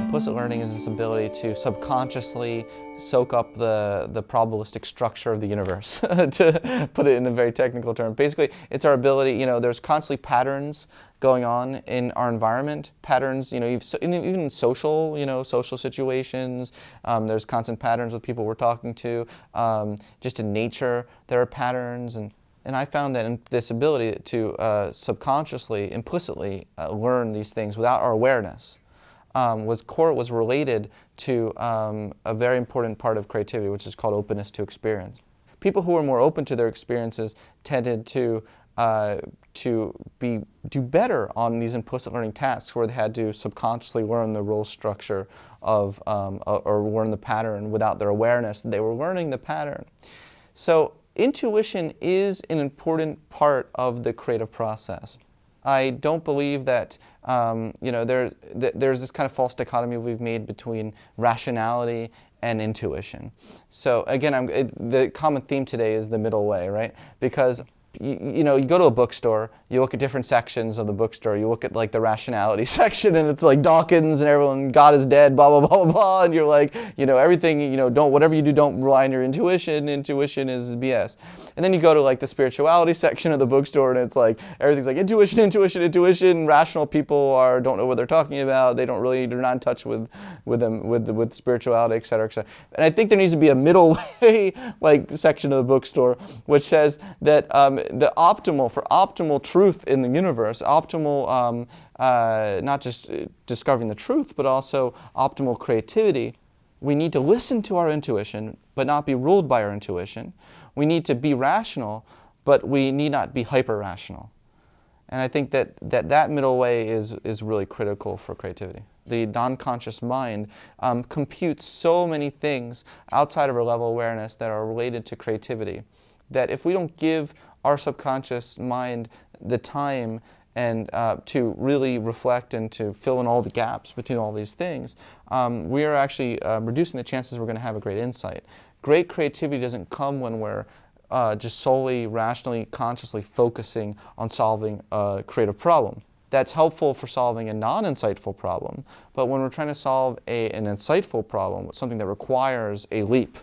Implicit learning is this ability to subconsciously soak up the probabilistic structure of the universe, to put it in a very technical term. Basically, it's our ability, there's constantly patterns going on in our environment. Patterns, even in social situations, there's constant patterns with people we're talking to. Just in nature, there are patterns. And I found that this ability to subconsciously, implicitly learn these things without our awareness was related to a very important part of creativity, which is called openness to experience. People who were more open to their experiences tended to do better on these implicit learning tasks where they had to subconsciously learn the role structure of or learn the pattern without their awareness. They were learning the pattern. So intuition is an important part of the creative process. I don't believe that there's this kind of false dichotomy we've made between rationality and intuition. So again, the common theme today is the middle way, right? Because you go to a bookstore, you look at different sections of the bookstore, you look at like the rationality section, and it's like Dawkins and everyone, God is dead, blah, blah, blah, blah, blah, and you're like, everything, whatever you do, don't rely on your intuition. Intuition is BS. And then you go to like the spirituality section of the bookstore, and it's like, everything's like intuition, intuition, intuition. Rational people don't know what they're talking about. They're not in touch with spirituality, et cetera, et cetera. And I think there needs to be a middle way like section of the bookstore, which says that the optimal truth in the universe, optimal, not just discovering the truth, but also optimal creativity, we need to listen to our intuition, but not be ruled by our intuition. We need to be rational, but we need not be hyper-rational. And I think that middle way is really critical for creativity. The non-conscious mind computes so many things outside of our level of awareness that are related to creativity, that if we don't give our subconscious mind the time and to really reflect and to fill in all the gaps between all these things, we are actually reducing the chances we're going to have a great insight. Great creativity doesn't come when we're just solely, rationally, consciously focusing on solving a creative problem. That's helpful for solving a non-insightful problem, but when we're trying to solve an insightful problem, something that requires a leap,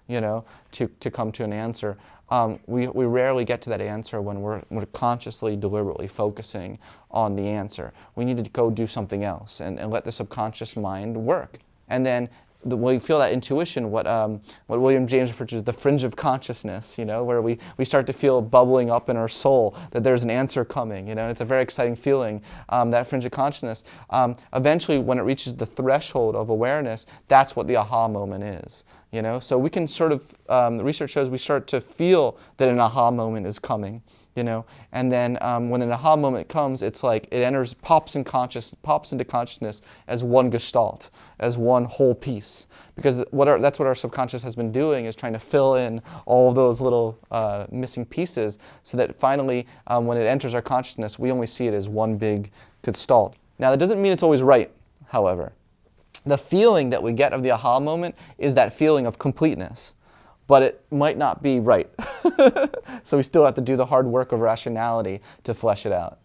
to come to an answer, we rarely get to that answer when we're consciously, deliberately focusing on the answer. We need to go do something else and let the subconscious mind work. And then when we feel that intuition, what William James refers to as the fringe of consciousness, where we start to feel bubbling up in our soul that there's an answer coming, and it's a very exciting feeling, that fringe of consciousness. Eventually, when it reaches the threshold of awareness, that's what the aha moment is. So we can sort of, the research shows we start to feel that an aha moment is coming, and then when an aha moment comes, it's like it pops into consciousness as one gestalt, as one whole piece, because that's what our subconscious has been doing, is trying to fill in all of those little missing pieces, so that finally, when it enters our consciousness, we only see it as one big gestalt. Now, that doesn't mean it's always right, however. The feeling that we get of the aha moment is that feeling of completeness, but it might not be right. So we still have to do the hard work of rationality to flesh it out.